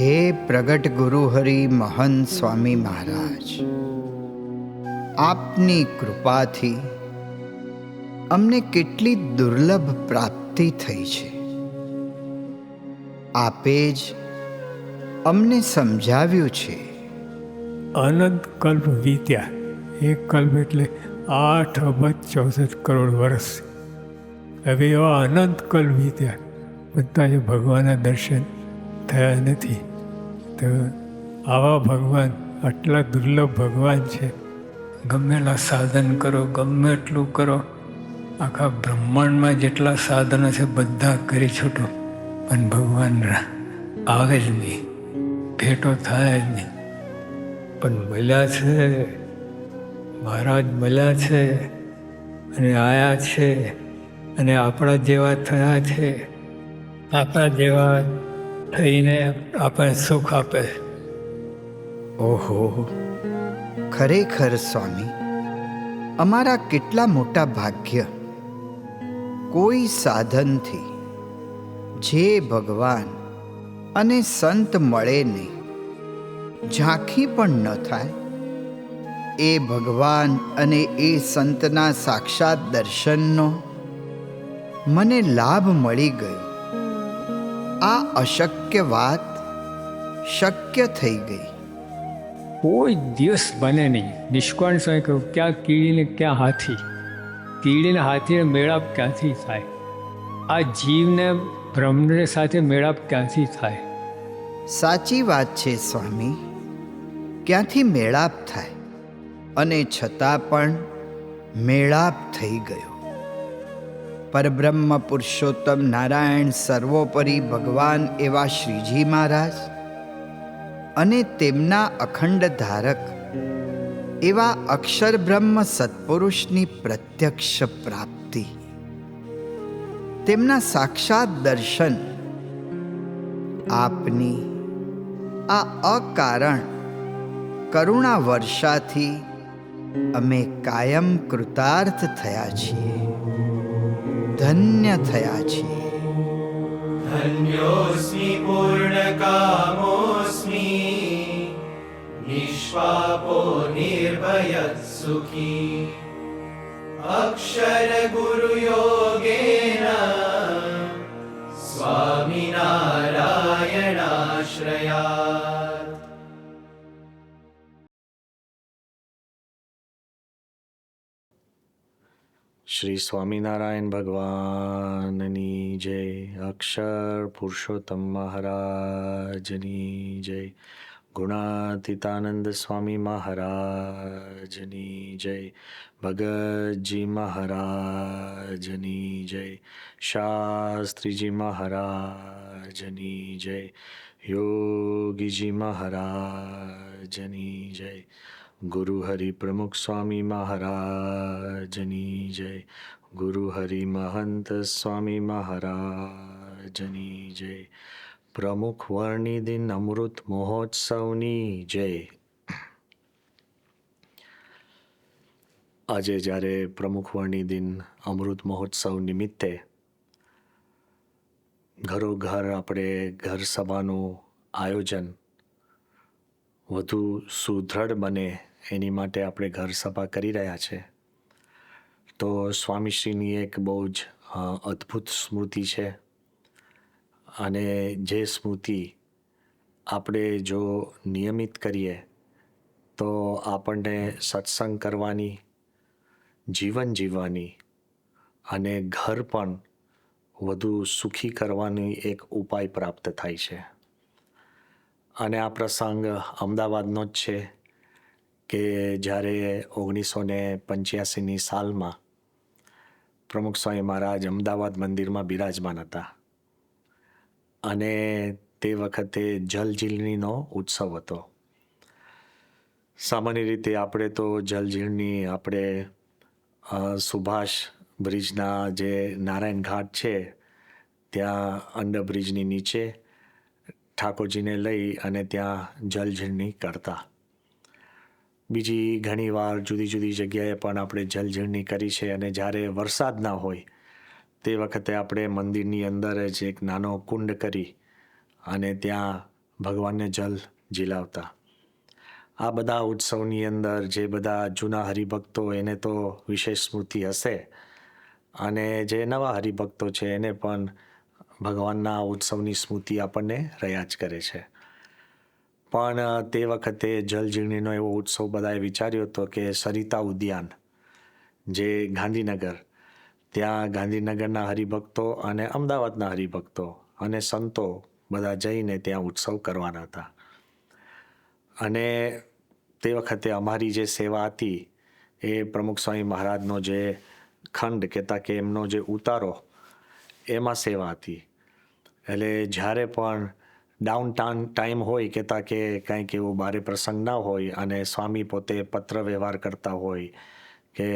હે પ્રગટ ગુરુહરિ મહંત સ્વામી મહારાજ, આપની કૃપાથી અમને કેટલી દુર્લભ પ્રાપ્તિ થઈ છે. આપે જ અમને સમજાવ્યું છે. અનંત કલ્પ વીત્યા. એક કલ્પ એટલે 8 અબજ 64 કરોડ વર્ષ. હવે એવા અનંત કલ્પ વીત્યા, બધા ભગવાનના દર્શન થયા નથી. તો આવા ભગવાન, આટલા દુર્લભ ભગવાન છે. ગમેલા સાધન કરો, ગમે એટલું કરો, આખા બ્રહ્માંડમાં જેટલા સાધનો છે બધા કરી છૂટો, પણ ભગવાન આવે જ નહીં, ભેટો થાય જ નહીં. પણ મળ્યા છે, મહારાજ મળ્યા છે અને આયા છે અને આપણા જેવા થયા છે. આપણા જેવા થઈને આપણને સુખ આપે. ઓહો, ખરેખર સ્વામી, અમારા કેટલા મોટા ભાગ્ય! કોઈ સાધનથી જે ભગવાન અને સંત મળે નહીં, ઝાંખી પણ ન થાય, એ ભગવાન અને એ સંતના સાક્ષાત દર્શનનો મને લાભ મળી ગયો. આ અશક્ય વાત શક્ય થઈ ગઈ. કોઈ દિવસ બને નહીં. નિષ્કાળ સ્વામી કહ્યું, ક્યાં કીડીને ક્યાં હાથી, કીડીને હાથીને મેળાપ ક્યાંથી થાય? આ જીવને બ્રહ્મને સાથે મેળાપ ક્યાંથી થાય? સાચી વાત છે સ્વામી, ક્યાંથી મેળાપ થાય? અને છતાં પણ મેળાપ થઈ ગયો. પરબ્રહ્મ પુરુષોત્તમ નારાયણ સર્વોપરી ભગવાન એવા શ્રીજી મહારાજ અને તેમના અખંડ ધારક એવા અક્ષર બ્રહ્મ સત્પુરુષની પ્રત્યક્ષ પ્રાપ્તિ, તેમના સાક્ષાત દર્શન, આપની આ અકારણ કરુણા વર્ષાથી અમે કાયમ કૃતાર્થ થયા છીએ, ધન્ય થયા છીએ. धन्योऽस्मि पूर्णकामोऽस्मि निष्पापो निर्भयः सुखी अक्षरगुरुयोगेन स्वामिनारायणाश्रयात्. શ્રી સ્વામિનારાયણ ભગવાનની જય. અક્ષર પુરુષોત્તમ મહારાજની જય. ગુણાતીતાનંદ સ્વામી મહારાજની જય. ભગતજી મહારાજની જય. શાસ્ત્રીજી મહારાજની જય. યોગીજી મહારાજની જય. ગુરુ હરિ પ્રમુખ સ્વામી મહારાજની જય. ગુરુ હરિ મહંત સ્વામી મહારાજની જય. પ્રમુખ વર્ણિ દિન અમૃત મહોત્સવની જય. આજે જ્યારે પ્રમુખ વર્ણિ દિન અમૃત મહોત્સવ નિમિત્તે ઘરોઘર આપણે ઘર સભાનું આયોજન વધુ સુદૃઢ બને એની માટે આપણે ઘર સભા કરી રહ્યા છે. તો સ્વામીશ્રીની એક બહુ જ અદ્ભુત સ્મૃતિ છે અને જે સ્મૃતિ આપણે જો નિયમિત કરીએ તો આપણને સત્સંગ કરવાની, જીવન જીવવાની અને ઘર પણ વધુ સુખી કરવાની એક ઉપાય પ્રાપ્ત થાય છે. અને આ પ્રસંગ અમદાવાદનો જ છે કે જ્યારે 1985ની સાલમાં પ્રમુખ સ્વામી મહારાજ અમદાવાદ મંદિરમાં બિરાજમાન હતા અને તે વખતે જલઝીલણીનો ઉત્સવ હતો. સામાન્ય રીતે આપણે તો જલઝીલણી આપણે સુભાષ બ્રિજના જે નારાયણ ઘાટ છે ત્યાં અંડરબ્રિજની નીચે ઠાકોરજીને લઈ અને ત્યાં જલઝીલણી કરતા. બીજી ઘણીવાર જુદી જુદી જગ્યાએ પણ આપણે જલઝીલણી કરી છે. અને જ્યારે વરસાદ ના હોય તે વખતે આપણે મંદિરની અંદર જ એક નાનો કુંડ કરી અને ત્યાં ભગવાનને જલ ઝીલાવતા. આ બધા ઉત્સવની અંદર જે બધા જૂના હરિભક્તો એને તો વિશેષ સ્મૃતિ હશે, અને જે નવા હરિભક્તો છે એને પણ ભગવાનના ઉત્સવની સ્મૃતિ આપણને રહ્યા જ કરે છે. પણ તે વખતે જલઝીલણીનો એવો ઉત્સવ બધાએ વિચાર્યો હતો કે સરિતા ઉદ્યાન જે ગાંધીનગર, ત્યાં ગાંધીનગરના હરિભક્તો અને અમદાવાદના હરિભક્તો અને સંતો બધા જઈને ત્યાં ઉત્સવ કરવાના હતા. અને તે વખતે અમારી જે સેવા હતી એ પ્રમુખ સ્વામી મહારાજનો જે ખંડ કહેતા કે એમનો જે ઉતારો એમાં સેવા હતી. એટલે જ્યારે પણ ડાઉન ટાઈમ હોય કહેતા કે કંઈક એવું બારે પ્રસંગ ના હોય અને સ્વામી પોતે પત્ર વ્યવહાર કરતા હોય કે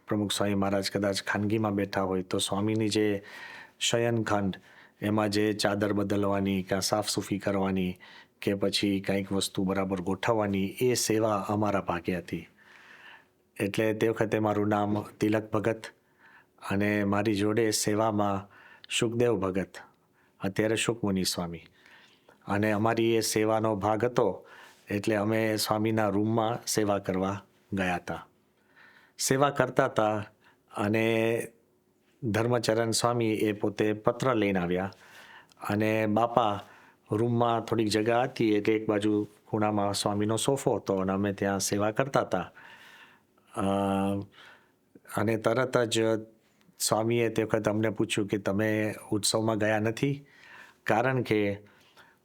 પ્રમુખ સ્વામી મહારાજ કદાચ ખાનગીમાં બેઠા હોય તો સ્વામીની જે શયનખંડ એમાં જે ચાદર બદલવાની કે સાફ સૂફી કરવાની કે પછી કંઈક વસ્તુ બરાબર ગોઠવવાની એ સેવા અમારા ભાગે હતી. એટલે તે વખતે મારું નામ તિલક ભગત અને મારી જોડે સેવામાં સુખદેવ ભગત, અત્યારે સુખમુનિ સ્વામી. અને અમારી એ સેવાનો ભાગ હતો એટલે અમે સ્વામીના રૂમમાં સેવા કરવા ગયા હતા. સેવા કરતા હતા અને ધર્મચરણ સ્વામી એ પોતે પત્ર લઈને આવ્યા અને બાપા રૂમમાં થોડીક જગ્યા હતી એટલે એક બાજુ ખૂણામાં સ્વામીનો સોફો હતો અને અમે ત્યાં સેવા કરતા હતા. અને તરત જ સ્વામીએ તે વખત અમને પૂછ્યું કે તમે ઉત્સવમાં ગયા નથી? કારણ કે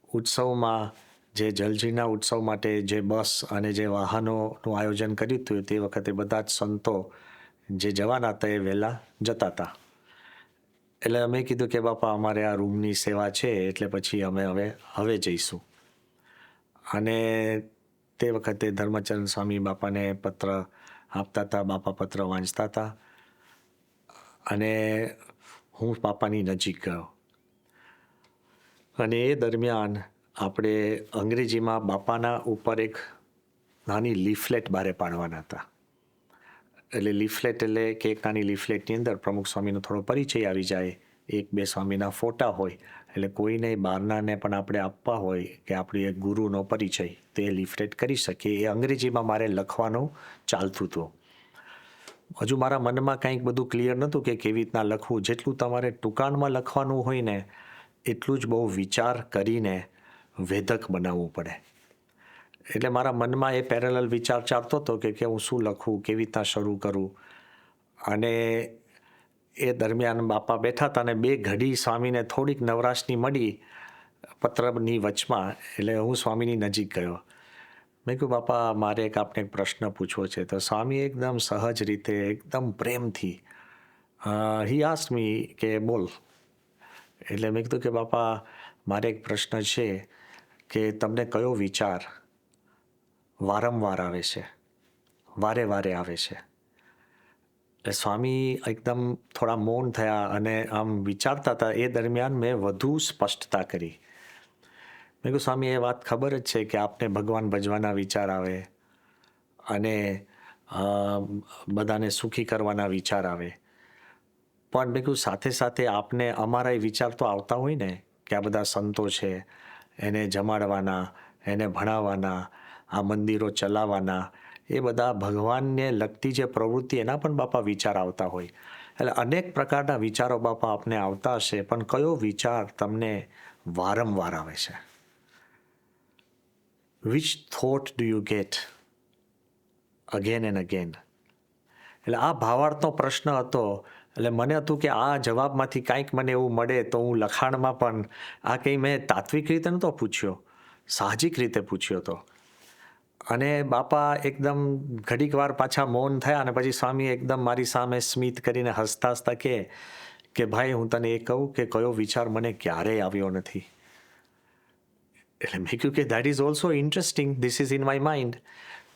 ઉત્સવમાં જે જલજીના ઉત્સવ માટે જે બસ અને જે વાહનોનું આયોજન કર્યું હતું તે વખતે બધા જ સંતો જે જવાના હતા એ વહેલા જતા હતા. એટલે અમે કીધું કે બાપા અમારે આ રૂમની સેવા છે એટલે પછી અમે હવે જઈશું. અને તે વખતે ધર્મચરણ સ્વામી બાપાને પત્ર આપતા હતા, બાપા પત્ર વાંચતા હતા અને હું બાપાની નજીક ગયો. અને એ દરમિયાન આપણે અંગ્રેજીમાં બાપાના ઉપર એક નાની લીફલેટ બારે પાડવાના હતા. એટલે લીફલેટ એટલે કે એક નાની લીફલેટની અંદર પ્રમુખ સ્વામીનો થોડો પરિચય આવી જાય, એક બે સ્વામીના ફોટા હોય, એટલે કોઈને બહારનાને પણ આપણે આપવા હોય કે આપણી એક ગુરુનો પરિચય તો એ લીફલેટ કરી શકીએ. એ અંગ્રેજીમાં મારે લખવાનું ચાલતું હતું. હજુ મારા મનમાં કંઈક બધું ક્લિયર નહોતું કે કેવી રીતના લખવું. જેટલું તમારે ટૂંકાણમાં લખવાનું હોય ને એટલું જ બહુ વિચાર કરીને વેધક બનાવવું પડે. એટલે મારા મનમાં એ પેરેલલ વિચાર ચાલતો હતો કે હું શું લખું, કેવી રીતના શરૂ કરું. અને એ દરમિયાન બાપા બેઠા હતા અને બે ઘડી સ્વામીને થોડીક નવરાશની મળી પત્રની વચમાં. એટલે હું સ્વામીની નજીક ગયો. મેં કહ્યું બાપા મારે આપને એક પ્રશ્ન પૂછવો છે. તો સ્વામી એકદમ સહજ રીતે એકદમ પ્રેમથી હી આસ્ક્ડ મી કે બોલ. એટલે મેં કીધું કે બાપા મારે એક પ્રશ્ન છે કે તમને કયો વિચાર વારંવાર આવે છે, વારે વારે આવે છે? એટલે સ્વામી એકદમ થોડા મૌન થયા અને આમ વિચારતા હતા. એ દરમિયાન મેં વધુ સ્પષ્ટતા કરી. મેં કહ્યું સ્વામી એ વાત ખબર જ છે કે આપને ભગવાન ભજવાના વિચાર આવે અને બધાને સુખી કરવાના વિચાર આવે, પણ મેં કહ્યું સાથે સાથે આપને અમારા એ વિચાર તો આવતા હોય ને કે આ બધા સંતો છે એને જમાડવાના, એને ભણાવવાના, આ મંદિરો ચલાવવાના, એ બધા ભગવાનને લગતી જે પ્રવૃત્તિ એના પણ બાપા વિચાર આવતા હોય. એટલે અનેક પ્રકારના વિચારો બાપા આપને આવતા હશે, પણ કયો વિચાર તમને વારંવાર આવે છે? Which thought do you get again and again? એટલે આ ભાવાર્થનો પ્રશ્ન હતો. એટલે મને હતું કે આ જવાબમાંથી કાંઈક મને એવું મળે તો હું લખાણમાં પણ આ કંઈ મેં તાત્વિક રીતે નહોતો પૂછ્યો, સાહજિક રીતે પૂછ્યો હતો. અને બાપા એકદમ ઘડીક વાર પાછા મૌન થયા અને પછી સ્વામી એકદમ મારી સામે સ્મિત કરીને હસતા હસતા કે ભાઈ હું તને એ કહું કે કયો વિચાર મને ક્યારેય આવ્યો નથી. એટલે મેં કહ્યું કે that is also interesting, this is in my mind.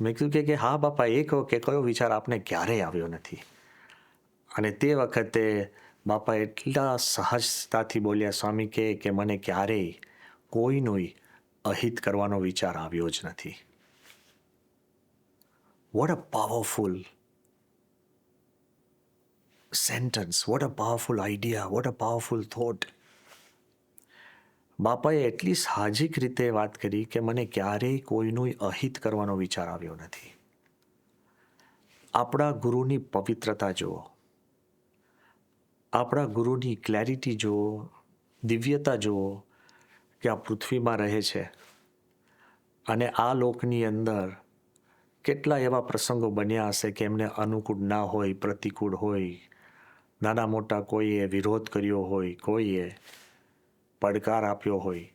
મેં કહ્યું કે હા બાપા એ કહો કે કયો વિચાર આપને ક્યારેય આવ્યો નથી. અને તે વખતે બાપા એટલા સહજતાથી બોલ્યા સ્વામી કે મને ક્યારેય કોઈનું અહિત કરવાનો વિચાર આવ્યો જ નથી. What a powerful sentence, what a powerful idea, what a powerful thought. બાપાએ એટલી સાહજિક રીતે વાત કરી કે મને ક્યારેય કોઈનું અહિત કરવાનો વિચાર આવ્યો નથી. આપણા ગુરુની પવિત્રતા જુઓ, આપણા ગુરુની ક્લેરિટી જુઓ, દિવ્યતા જુઓ કે આ પૃથ્વીમાં રહે છે અને આ લોકની અંદર કેટલા એવા પ્રસંગો બન્યા હશે કે એમને અનુકૂળ ના હોય, પ્રતિકૂળ હોય, નાના મોટા કોઈએ વિરોધ કર્યો હોય, કોઈએ પડકાર આપ્યો હોય,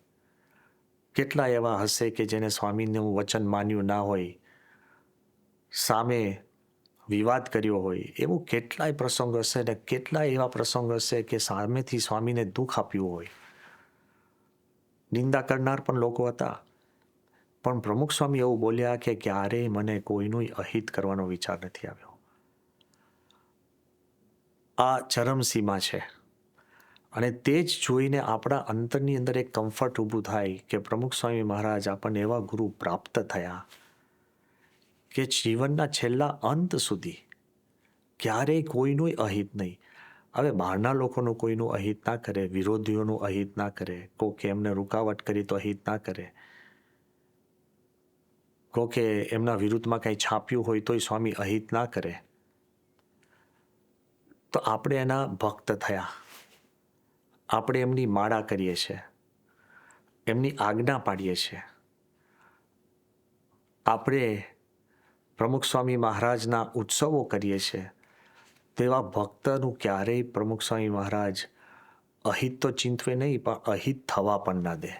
કેટલા એવા હશે કે જેને સ્વામીનું વચન માન્યું ના હોય, સામે વિવાદ કર્યો હોય. એવું કેટલાય પ્રસંગ હશે ને કેટલાય એવા પ્રસંગ હશે કે સામેથી સ્વામીને દુઃખ આપ્યું હોય. નિંદા કરનાર પણ લોકો હતા, પણ પ્રમુખ સ્વામી એવું બોલ્યા કે ક્યારેય મને કોઈનું અહિત કરવાનો વિચાર નથી આવ્યો. આ ચરમસીમા છે. અને તે જ જોઈને આપણા અંતરની અંદર એક કમ્ફર્ટ ઊભું થાય કે પ્રમુખ સ્વામી મહારાજ આપણને એવા ગુરુ પ્રાપ્ત થયા કે જીવનના છેલ્લા અંત સુધી ક્યારેય કોઈનું અહિત નહીં. હવે બહારના લોકોનું કોઈનું અહિત ના કરે, વિરોધીઓનું અહિત ના કરે, કોકે એમને રૂકાવટ કરી તો અહિત ના કરે, કોકે એમના વિરુદ્ધમાં કંઈ છાપ્યું હોય તોય સ્વામી અહિત ના કરે. તો આપણે એના ભક્ત થયા, આપણે એમની માળા કરીએ છીએ, એમની આજ્ઞા પાડીએ છીએ. આપણે પ્રમુખ સ્વામી મહારાજના ઉત્સવો કરીએ છીએ. તેવા ભક્તનું ક્યારેય પ્રમુખ સ્વામી મહારાજ અહિત તો ચિંતવે નહીં, પણ અહિત થવા પણ ના દે.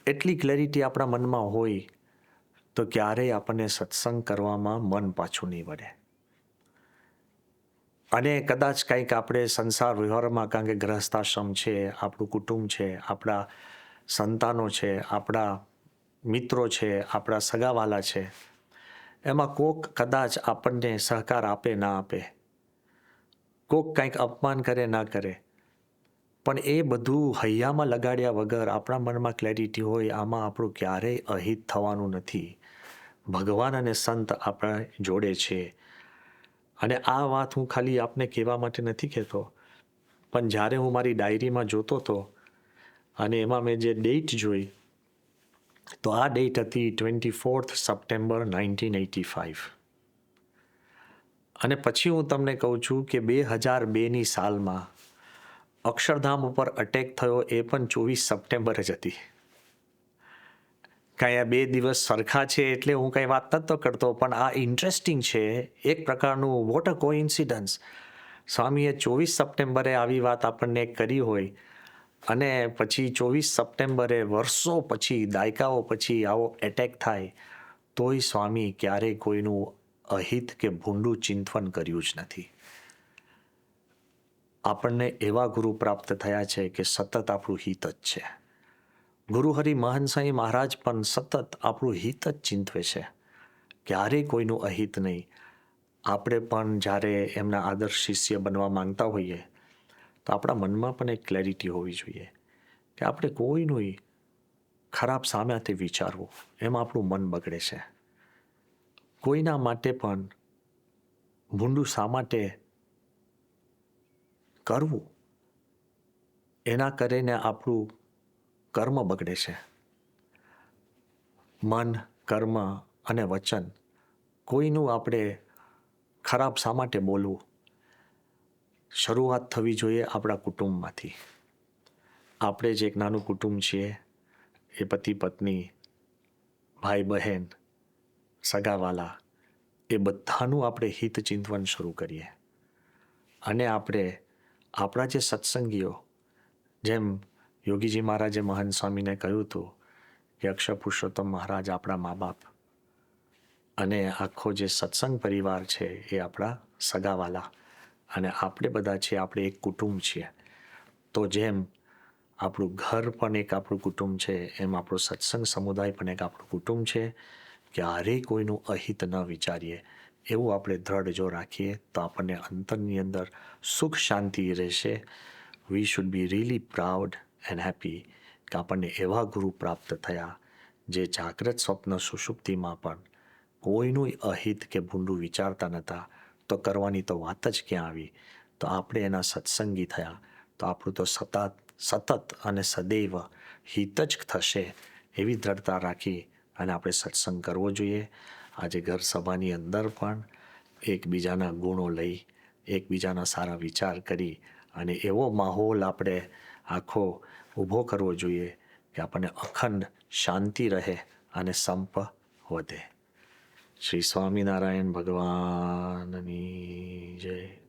એટલી ક્લેરિટી આપણા મનમાં હોય તો ક્યારેય આપણને સત્સંગ કરવામાં મન પાછું નહીં વળે. અને કદાચ કંઈક આપણે સંસાર વ્યવહારમાં, કારણ કે ગ્રહસ્થાશ્રમ છે, આપણું કુટુંબ છે, આપણા સંતાનો છે, આપણા મિત્રો છે, આપણા સગાવાલા છે, એમાં કોક કદાચ આપણને સહકાર આપે ના આપે, કોક કંઈક અપમાન કરે ના કરે, પણ એ બધું હૈયામાં લગાડ્યા વગર આપણા મનમાં ક્લેરિટી હોય આમાં આપણું ક્યારેય અહિત થવાનું નથી. ભગવાન અને સંત આપણા જોડે છે. અને આ વાત હું ખાલી આપને કહેવા માટે નથી કહેતો, પણ જ્યારે હું મારી ડાયરીમાં જોતો હતો અને એમાં મેં જે ડેટ જોઈ તો આ ડેટ હતી 24 સપ્ટેમ્બર 1985. અને પછી હું તમને કહું છું કે 2002ની સાલમાં અક્ષરધામ ઉપર અટેક થયો એ પણ 24 સપ્ટેમ્બર જ હતી. કાંઈ આ 2 દિવસ સરખા છે એટલે હું કાંઈ વાત નહોતો કરતો, પણ આ ઇન્ટરેસ્ટિંગ છે એક પ્રકારનું. What a coincidence. સ્વામીએ 24 સપ્ટેમ્બરે આવી વાત આપણને કરી હોય અને પછી 24 સપ્ટેમ્બરે વર્ષો પછી, દાયકાઓ પછી આવો એટેક થાય, તોય સ્વામી ક્યારેય કોઈનું અહિત કે ભૂંડું ચિંતવન કર્યું જ નથી. આપણને એવા ગુરુ પ્રાપ્ત થયા છે કે સતત આપણું હિત જ છે. ગુરુ હરિ મહંત સ્વામી મહારાજ પણ સતત આપણું હિત જ ચિંતવે છે, ક્યારેય કોઈનું અહિત નહીં. આપણે પણ જ્યારે એમના આદર્શ શિષ્ય બનવા માંગતા હોઈએ તો આપણા મનમાં પણ એક ક્લેરિટી હોવી જોઈએ કે આપણે કોઈનું ખરાબ સામેથી વિચારવું, એમાં આપણું મન બગડે છે. કોઈના માટે પણ ભૂંડું શા માટે કરવું, એના કરીને આપણું કર્મ બગડે છે. મન, કર્મ અને વચન, કોઈનું આપણે ખરાબ શા માટે બોલવું. શરૂઆત થવી જોઈએ આપણા કુટુંબમાંથી. આપણે જ એક નાનું કુટુંબ છીએ, એ પતિ પત્ની, ભાઈ બહેન, સગાવાલા, એ બધાનું આપણે હિત ચિંતવન શરૂ કરીએ. અને આપણે આપણા જે સત્સંગીઓ, જેમ યોગીજી મહારાજે મહંત સ્વામીને કહ્યું હતું કે અક્ષર પુરુષોત્તમ મહારાજ આપણા મા બાપ અને આખો જે સત્સંગ પરિવાર છે એ આપણા સગાવાલા, અને આપણે બધા છીએ, આપણે એક કુટુંબ છીએ. તો જેમ આપણું ઘર પણ એક આપણું કુટુંબ છે, એમ આપણો સત્સંગ સમુદાય પણ એક આપણું કુટુંબ છે. ક્યારેય કોઈનું અહિત ન વિચારીએ, એવું આપણે દ્રઢ જો રાખીએ તો આપણને અંતરની અંદર સુખ શાંતિ રહેશે. We should be really proud and happy કે આપણને એવા ગુરુ પ્રાપ્ત થયા જે જાગ્રત સ્વપ્ન સુષુપ્તિમાં પણ કોઈનું અહિત કે ભૂંડું વિચારતા નહોતા. તો કરવાની તો વાત જ ક્યાં આવી. તો આપણે એના સત્સંગી થયા તો આપણું તો સતત સતત અને સદૈવ હિત જ થશે એવી દ્રઢતા રાખી અને આપણે સત્સંગ કરવો જોઈએ. આજે ઘર સભાની અંદર પણ એકબીજાના ગુણો લઈ, એકબીજાના સારા વિચાર કરી અને એવો માહોલ આપણે આખો ઊભો કરવો જોઈએ કે આપણને અખંડ શાંતિ રહે અને સંપ વધે. શ્રી સ્વામિનારાયણ ભગવાનની જય.